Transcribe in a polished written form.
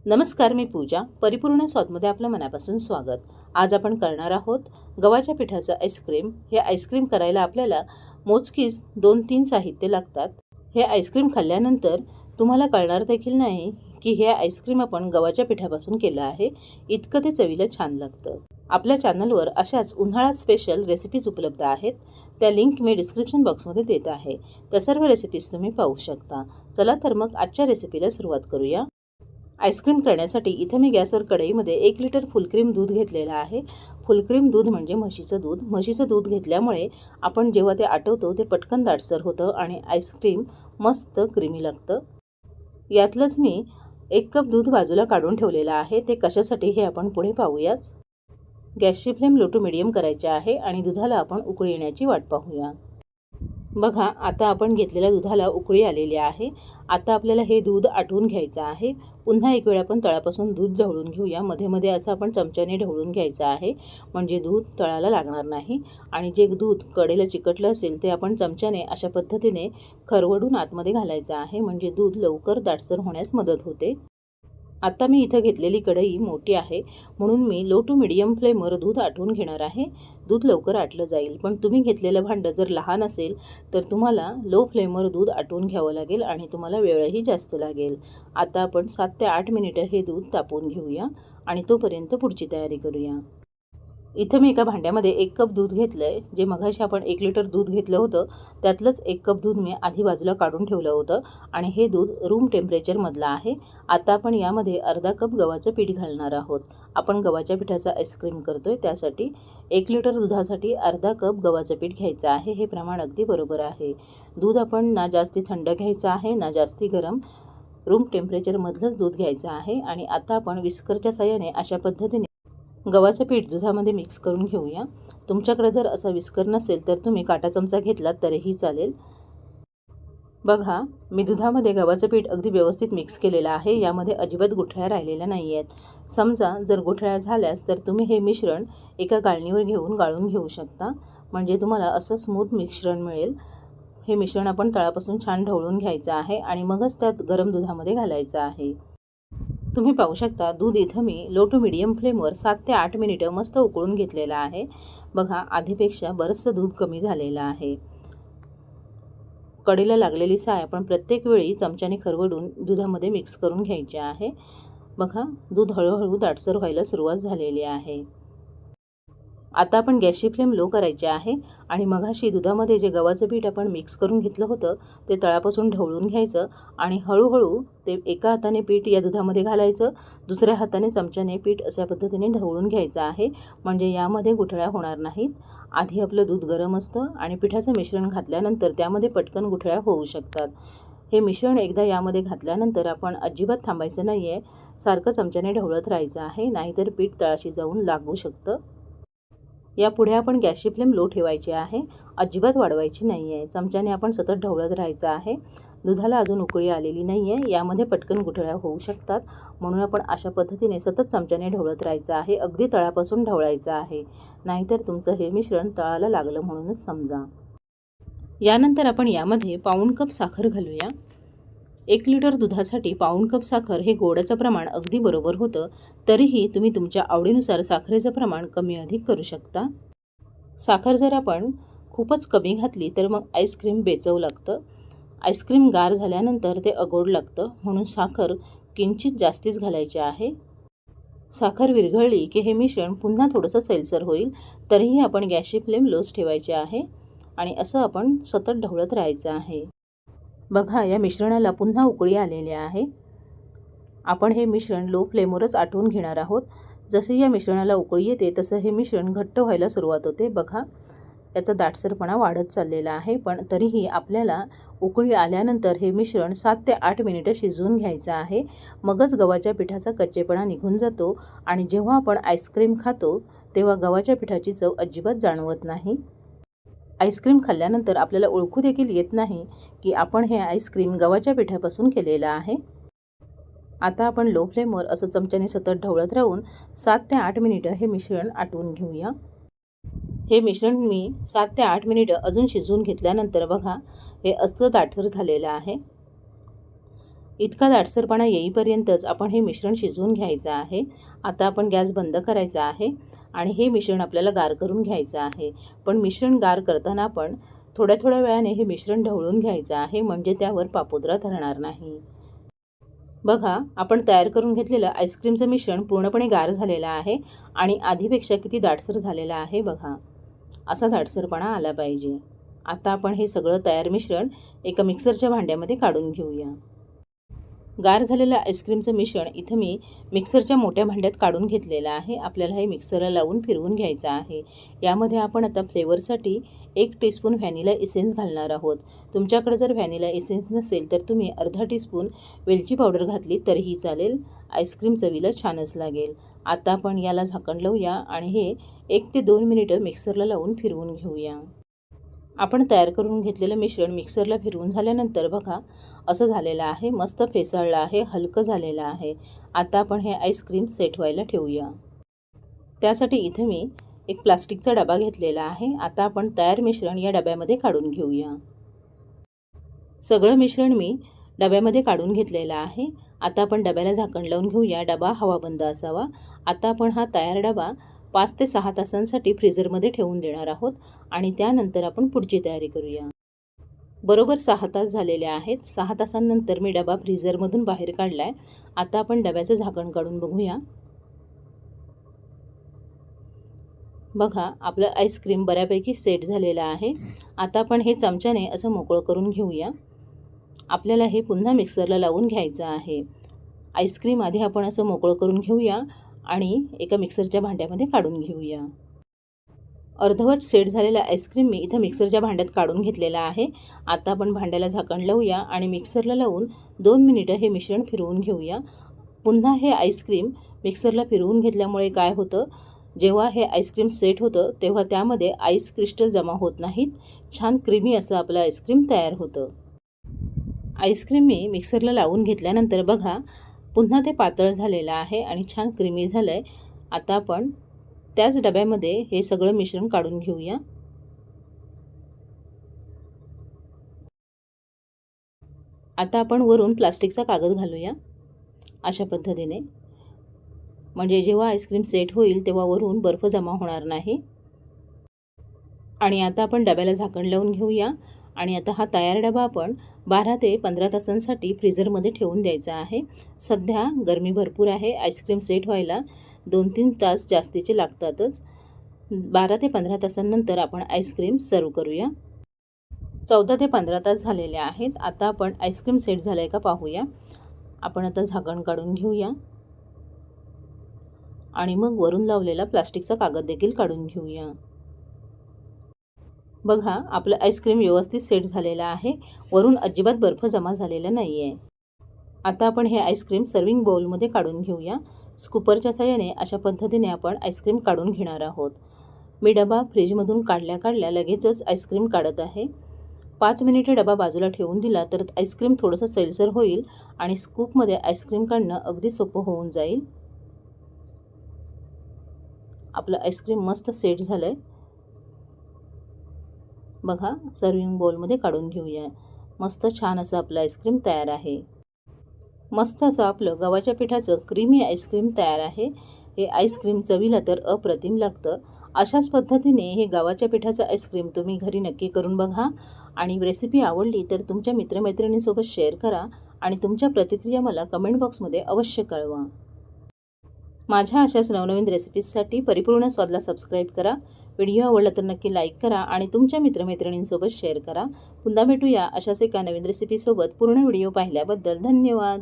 नमस्कार, मी पूजा. परिपूर्ण स्वादमध्ये आपलं मनापासून स्वागत. आज आपण करणार आहोत गव्हाच्या पिठाचं आईस्क्रीम. हे आईस्क्रीम करायला आपल्याला मोजकीच 2-3 साहित्य लागतात. हे आईस्क्रीम खाल्ल्यानंतर तुम्हाला कळणार देखील नाही की हे आईस्क्रीम आपण गव्हाच्या पिठापासून केलं आहे. इतकं ते चवीला छान लागतं. आपल्या चॅनलवर अशाच उन्हाळा स्पेशल रेसिपीज उपलब्ध आहेत. त्या लिंक मी डिस्क्रिप्शन बॉक्समध्ये देत आहे. त्या सर्व रेसिपीज तुम्ही पाहू शकता. चला तर मग आजच्या रेसिपीला सुरुवात करूया. आईस्क्रीम करण्यासाठी इथे मी गॅसवर कढईमध्ये 1 लिटर फुलक्रीम दूध घेतलेलं आहे. फुलक्रीम दूध म्हणजे म्हशीचं दूध. म्हशीचं दूध घेतल्यामुळे आपण जेव्हा ते आटवतो ते पटकन दाटसर होतं आणि आईस्क्रीम मस्त क्रीमी लागतं. यातलंच मी 1 कप दूध बाजूला काढून ठेवलेलं आहे. ते कशासाठी हे आपण पुढे पाहूयाच. गॅसची फ्लेम लो टू मिडियम करायची आहे आणि दुधाला आपण उकळी येण्याची वाट पाहूया. बघा, आता आपण घेतलेल्या दुधाला उकळी आलेली आहे. आता आपल्याला हे दूध आटवून घ्यायचं आहे. पुन्हा एक वेळ आपण तळापासून दूध ढवळून घेऊया. मध्ये मध्ये असं आपण चमच्याने ढवळून घ्यायचं आहे, म्हणजे दूध तळाला लागणार नाही. आणि जे दूध कडेला चिकटलं असेल ते आपण चमच्याने अशा पद्धतीने खरवडून आतमध्ये घालायचं आहे, म्हणजे दूध लवकर दाटसर होण्यास मदत होते. आता मी इथं घेतलेली कढई मोठी आहे, म्हणून मी लो टू मिडियम फ्लेमवर दूध आटवून घेणार आहे. दूध लवकर आटलं जाईल. पण तुम्ही घेतलेलं भांडं जर लहान असेल तर तुम्हाला लो फ्लेमवर दूध आटवून घ्यावं लागेल आणि तुम्हाला वेळही जास्त लागेल. आता आपण 7 ते 8 मिनिटं हे दूध तापवून घेऊया आणि तोपर्यंत पुढची तयारी करूया. इथं मी एका भांड्यामध्ये 1 कप दूध घेतलं आहे. जे मघाशी आपण 1 लिटर दूध घेतलं होतं त्यातलंच 1 कप दूध मी आधी बाजूला काढून ठेवलं होतं आणि हे दूध रूम टेम्परेचरमधलं आहे. आता आपण यामध्ये अर्धा कप गव्हाचं पीठ घालणार आहोत. आपण गव्हाच्या पिठाचा आईस्क्रीम करतोय, त्यासाठी 1 लिटर दुधासाठी अर्धा कप गव्हाचं पीठ घ्यायचं आहे. हे प्रमाण अगदी बरोबर आहे. दूध आपण ना जास्ती थंड घ्यायचं आहे ना जास्ती गरम, रूम टेम्परेचरमधलंच दूध घ्यायचं आहे. आणि आता आपण विस्करच्या साहाय्याने अशा पद्धतीने गव्हाचं पीठ दुधामध्ये मिक्स करून घेऊया. तुमच्याकडे जर असा विस्कर नसेल तर तुम्ही काटा चमचा घेतलात तरीही चालेल. बघा, मी दुधामध्ये गव्हाचं पीठ अगदी व्यवस्थित मिक्स केलेलं आहे. यामध्ये अजिबात गुठळ्या राहिलेल्या नाही आहेत. समजा जर गुठळ्या झाल्यास तर तुम्ही हे मिश्रण एका गाळणीवर घेऊन गाळून घेऊ शकता, म्हणजे तुम्हाला असं स्मूथ मिश्रण मिळेल. हे मिश्रण आपण तळापासून छान ढवळून घ्यायचं आहे आणि मगच त्यात गरम दुधामध्ये घालायचं आहे. तुम्ही पाहू शकता, दूध इथं मी लो टू मिडियम फ्लेमवर 7 ते 8 मिनिटं मस्त उकळून घेतलेलं आहे. बघा, आधीपेक्षा बरंचसं दूध कमी झालेलं आहे. कढईला लागलेली साय आपण प्रत्येक वेळी चमच्याने खरवडून दुधामध्ये मिक्स करून घ्यायची आहे. बघा, दूध हळूहळू दाटसर व्हायला सुरुवात झालेली आहे. आता आपण गॅसची फ्लेम लो करायची आहे आणि मघाशी दुधामध्ये जे गव्हाचं पीठ आपण मिक्स करून घेतलं होतं ते तळापासून ढवळून घ्यायचं आणि हळूहळू ते एका हाताने पीठ या दुधामध्ये घालायचं, दुसऱ्या हाताने चमच्याने पीठ अशा पद्धतीने ढवळून घ्यायचं आहे, म्हणजे यामध्ये गुठळ्या होणार नाहीत. आधी आपलं दूध गरम असतं आणि पिठाचं मिश्रण घातल्यानंतर त्यामध्ये पटकन गुठळ्या होऊ शकतात. हे मिश्रण एकदा यामध्ये घातल्यानंतर आपण अजिबात थांबायचं नाही आहे. सारखं चमच्याने ढवळत राहायचं आहे, नाहीतर पीठ तळाशी जाऊन लागू शकतं. यापुढे आपण गॅसची फ्लेम लो ठेवायची आहे. अजिबात वाढवायची नाही आहे. चमच्याने आपण सतत ढवळत राहायचं आहे. दुधाला अजून उकळी आलेली नाही आहे. यामध्ये पटकन गुठळ्या होऊ शकतात, म्हणून आपण अशा पद्धतीने सतत चमच्याने ढवळत राहायचं आहे. अगदी तळापासून ढवळायचं आहे, नाहीतर तुमचं हे मिश्रण तळाला लागलं म्हणूनच समजा. यानंतर आपण यामध्ये पाऊण कप साखर घालूया. 1 लिटर दुधासाठी पाऊण कप साखर हे गोडाचं प्रमाण अगदी बरोबर होतं. तरीही तुम्ही तुमच्या आवडीनुसार साखरेचं प्रमाण कमी अधिक करू शकता. साखर जर आपण खूपच कमी घातली तर मग आईस्क्रीम बेचव लागतं. आईस्क्रीम गार झाल्यानंतर ते अगोड लागतं, म्हणून साखर किंचित जास्तीच घालायची आहे. साखर विरघळली की हे मिश्रण पुन्हा थोडंसं सैलसर होईल. तरीही आपण गॅसची फ्लेम लोच ठेवायची आहे आणि असं आपण सतत ढवळत राहायचं आहे. बघा, या मिश्रणाला पुन्हा उकळी आलेली आहे. आपण हे मिश्रण लो फ्लेमवरच आटवून घेणार आहोत. जसे या मिश्रणाला उकळी येते तसं हे मिश्रण घट्ट व्हायला सुरुवात होते. बघा, याचा दाटसरपणा वाढत चाललेला आहे, पण तरीही आपल्याला उकळी आल्यानंतर हे मिश्रण 7 ते 8 मिनिटं शिजवून घ्यायचं आहे. मगच गव्हाच्या पिठाचा कच्चेपणा निघून जातो आणि जेव्हा आपण आईस्क्रीम खातो तेव्हा गव्हाच्या पिठाची चव अजिबात जाणवत नाही. आईस्क्रीम खाल्ल्यानंतर आपल्याला ओळखू देखील येत नाही की आपण हे आईस्क्रीम गव्हाच्या पिठापासून केलेलं आहे. आता आपण लो फ्लेमवर असं चमच्याने सतत ढवळत राहून 7 ते 8 मिनिटं हे मिश्रण आटवून घेऊया. हे मिश्रण मी 7 ते 8 मिनिटं अजून शिजवून घेतल्यानंतर बघा, हे असं दाटसर झालेलं आहे. इतका दाटसरपणा येईपर्यंतच आपण हे मिश्रण शिजवून घ्यायचं आहे. आता आपण गॅस बंद करायचा आहे आणि हे मिश्रण आपल्याला गार करून घ्यायचं आहे. पण मिश्रण गार करताना आपण थोड्या थोड्या वेळाने हे मिश्रण ढवळून घ्यायचं आहे, म्हणजे त्यावर पापुद्रा धरणार नाही. बघा, आपण तयार करून घेतलेलं आईस्क्रीमचं मिश्रण पूर्णपणे गार झालेलं आहे आणि आधीपेक्षा किती दाटसर झालेलं आहे बघा. असा दाटसरपणा आला पाहिजे. आता आपण हे सगळं तयार मिश्रण एका मिक्सरच्या भांड्यामध्ये काढून घेऊया. गार झालेलं आईस्क्रीमचं मिश्रण इथं मी मिक्सरच्या मोठ्या भांड्यात काढून घेतलेलं आहे. आपल्याला हे मिक्सरला लावून फिरवून घ्यायचं आहे. यामध्ये आपण आता फ्लेवरसाठी 1 टीस्पून व्हॅनिला इसेन्स घालणार आहोत. तुमच्याकडे जर व्हॅनिला इसेन्स नसेल तर तुम्ही अर्धा टीस्पून वेलची पावडर घातली तरीही चालेल. आईस्क्रीम चवीला छानच लागेल. आता आपण याला झाकण लावूया आणि हे 1 ते 2 मिनिटं मिक्सरला लावून फिरवून घेऊया. आपण तयार करून घेतलेलं मिश्रण मिक्सरला फिरवून झाल्यानंतर बघा असं झालेलं आहे. मस्त फेसाळलं आहे, हलकं झालेलं आहे. आता आपण हे आईस्क्रीम सेट व्हायला ठेवूया. त्यासाठी इथे मी एक प्लास्टिकचा डबा घेतलेला आहे. आता आपण तयार मिश्रण या डब्यामध्ये काढून घेऊया. सगळं मिश्रण मी डब्यामध्ये काढून घेतलेलं आहे. आता आपण डब्याला झाकण लावून घेऊया. डबा हवाबंद असावा. आता आपण हा तयार डबा 5 ते 6 तासांसाठी फ्रीझरमध्ये ठेवून देणार आहोत आणि त्यानंतर आपण पुढची तयारी करूया. बरोबर 6 तास झालेले आहेत. 6 तासांनंतर मी डबा फ्रीझरमधून बाहेर काढला आहे. आता आपण डब्याचं झाकण काढून बघूया. बघा, आपलं आईस्क्रीम बऱ्यापैकी सेट झालेलं आहे. आता आपण हे चमच्याने असं मोकळं करून घेऊया. आपल्याला हे पुन्हा मिक्सरला लावून घ्यायचं आहे. आईस्क्रीम आधी आपण असं मोकळं करून घेऊया आणि एका मिक्सरच्या भांड्यामध्ये काढून घेऊया. अर्धवट सेट झालेला आईस्क्रीम मी इथं मिक्सरच्या भांड्यात काढून घेतलेला आहे. आता आपण भांड्याला झाकण लावूया आणि मिक्सरला लावून 2 मिनिटं हे मिश्रण फिरवून घेऊया. पुन्हा हे आईस्क्रीम मिक्सरला फिरवून घेतल्यामुळे काय होतं, जेव्हा हे आईस्क्रीम सेट होतं तेव्हा त्यामध्ये आईस क्रिस्टल जमा होत नाहीत. छान क्रीमी असं आपलं आईस्क्रीम तयार होतं. आईस्क्रीम मी मिक्सरला लावून घेतल्यानंतर बघा पुन्हा ते पातळ झालेलं आहे आणि छान क्रीमी झालं आहे. आता आपण त्याच डब्यामध्ये हे सगळं मिश्रण काढून घेऊया. आता आपण वरून प्लास्टिकचा कागद घालूया अशा पद्धतीने, म्हणजे जेव्हा आईस्क्रीम सेट होईल तेव्हा वरून बर्फ जमा होणार नाही. आणि आता आपण डब्याला झाकण लावून घेऊया आणि आता हा तयार डबा आपण 12 ते 15 तासांसाठी फ्रीझरमध्ये ठेवून द्यायचा आहे. सध्या गरमी भरपूर आहे. आईस्क्रीम सेट व्हायला 2-3 तास जास्तीचे लागतातच. 12 ते 15 तासांनंतर आपण आईस्क्रीम सर्व करूया. 14 ते 15 तास झालेले आहेत. आता आपण आईस्क्रीम सेट झालं आहे का पाहूया. आपण आता झाकण काढून घेऊया आणि मग वरून लावलेला प्लास्टिकचा कागद देखील काढून घेऊया. बघा, आपलं आईस्क्रीम व्यवस्थित सेट झालेलं आहे. वरून अजिबात बर्फ जमा झालेला नाही आहे. आता आपण हे आईस्क्रीम सर्विंग बाउलमध्ये काढून घेऊया. स्कूपरच्या साहाय्याने अशा पद्धतीने आपण आईस्क्रीम काढून घेणार आहोत. मी डबा फ्रीजमधून काढल्या लगेचच आईस्क्रीम काढत आहे. 5 मिनिटे डबा बाजूला ठेवून दिला तर आईस्क्रीम थोडंसं सैलसर होईल आणि स्कूपमध्ये आईस्क्रीम काढणं अगदी सोपं होऊन जाईल. आपलं आईस्क्रीम मस्त सेट झालं आहे. बघा, सर्विंग बाउलमध्ये काढून घेऊया. मस्त छान असं आपलं आईस्क्रीम तयार आहे. मस्त असं आपलं गव्हाच्या पिठाचं क्रीमी आईस्क्रीम तयार आहे. हे आईस्क्रीम चवीला तर अप्रतिम लागतं. अशाच पद्धतीने हे गव्हाच्या पिठाचं आईस्क्रीम तुम्ही घरी नक्की करून बघा आणि रेसिपी आवडली तर तुमच्या मित्रमैत्रिणींसोबत शेअर करा आणि तुमच्या प्रतिक्रिया मला कमेंट बॉक्समध्ये अवश्य कळवा. माझ्या अशाच नवनवीन रेसिपीजसाठी परिपूर्ण स्वादला सबस्क्राईब करा. व्हिडिओ आवडला तर नक्की लाईक करा आणि तुमच्या मित्रमैत्रिणींसोबत शेअर करा. पुन्हा भेटूया अशाच एका नवीन रेसिपीसोबत. पूर्ण व्हिडिओ पाहिल्याबद्दल धन्यवाद.